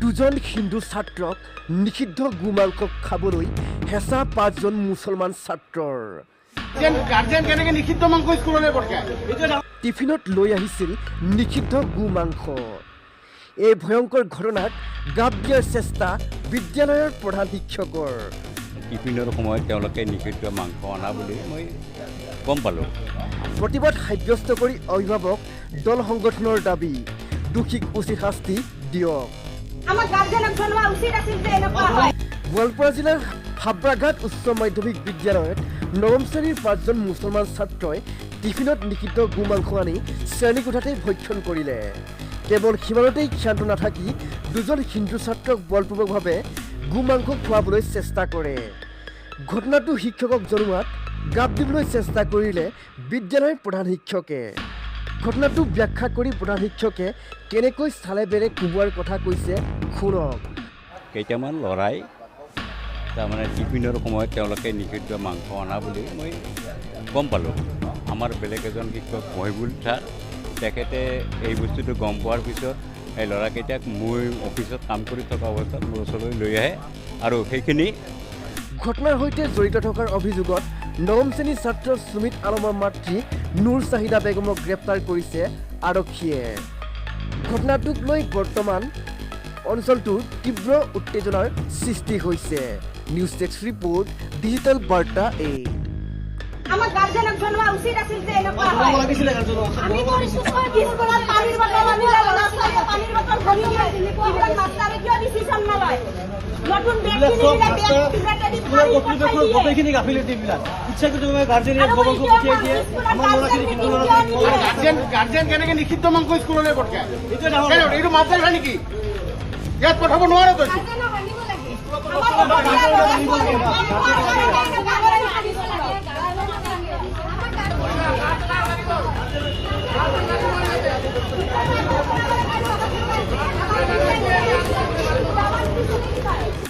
দুজন হিন্দু ছাত্ৰক নিষিদ্ধ গোমাংস খাবলৈ হেঁচা 5জন মুছলমান ছাত্ৰৰ টিফিনত লৈ আহিছিল নিষিদ্ধ গোমাংস। এই ভয়ংকৰ ঘটনাক গাপ দিয়াৰ চেষ্টা বিদ্যালয়ৰ প্ৰধান শিক্ষকৰ। টিফিনৰ সময়ত তেওঁলোকে নিষিদ্ধ মাংস অনা বুলি মই গম পালোঁ। প্ৰতিবাদ সাব্যস্ত কৰি অভিভাৱক দল সংগঠনৰ দাবী দোষীক উচিত শাস্তি দিয়ক। গোৱালপাৰা জিলাৰ হাবৰাঘাট উচ্চ মাধ্যমিক বিদ্যালয়ত 9ম শ্ৰেণীৰ 5জন মুছলমান ছাত্ৰই টিফিনত নিষিদ্ধ গোমাংস আনি শ্ৰেণীকোঠাতেই ভক্ষণ কৰিলে। কেৱল সিমানতেই ক্ষান্ত নাথাকি দুজন হিন্দু ছাত্ৰক বলপূৰ্বকভাৱে গোমাংস খুৱাবলৈ চেষ্টা কৰে। ঘটনাটো শিক্ষকক জনোৱাত গাপ দিবলৈ চেষ্টা কৰিলে বিদ্যালয়ৰ প্ৰধান শিক্ষকে। ঘটনাটো ব্যাখ্যা কৰি প্ৰধান শিক্ষকে কেনেকৈ চালে বেৰে কোবোৱাৰ কথা কৈছে শুনক। কেইটামান ল'ৰাই তাৰমানে টিফিনৰ সময়ত তেওঁলোকে নিষিদ্ধ মাংস অনা বুলি মই গম পালোঁ। আমাৰ বেলেগ এজন শিক্ষক মহিবুল ছাৰ, তেখেতে এই বস্তুটো গম পোৱাৰ পিছত এই ল'ৰাকেইটাক মোৰ অফিচত কাম কৰি থকা অৱস্থাত মোৰ ওচৰলৈ লৈ আহে আৰু সেইখিনি ঘটনাৰ সৈতে জড়িত থকাৰ অভিযোগত 9ম শ্ৰেণীৰ ছাত্ৰ সুমিত আলমৰ মাতৃ নুৰ চাহিদা বেগমক গ্ৰেপ্তাৰ কৰিছে আৰক্ষীয়ে। ঘটনাটোক লৈ বৰ্তমান অঞ্চলটোৰ তীব্ৰ উত্তেজনাৰ সৃষ্টি হৈছে। নিউজ ডেস্ক ৰিপৰ্ট, ডিজিটেল বাৰ্তা এ। আমাৰ গাৰ্জেনক জনোৱা উচিত আছিল যে এনেকুৱা হয়। আমি কৰিছো স্কুলত পানীৰ বটল আমি ৰাস্তাতে পানীৰ বটল ভৰি দিয়ে দিনকো ইমান মাষ্টাৰে কিয় ডিসিশন নলয়। নতুন ব্যক্তি নিলে ব্যক্তি গোটেইখিনি গাফিলতি বিলাক ইচ্ছাকৃতভাৱে গাৰ্জেনে গোমাংস পঠিয়াই দিয়ে। আমাৰ ল'ৰাখিনি কিন্তু গাৰ্জেন কেনেকে নিষিদ্ধ মাংস স্কুললৈ পঠিয়ায় এইটো মাপদাৰ হয় নেকি? ইয়াত পঠাব নোৱাৰে তই। গাৰ্জেনক আনিব লাগে।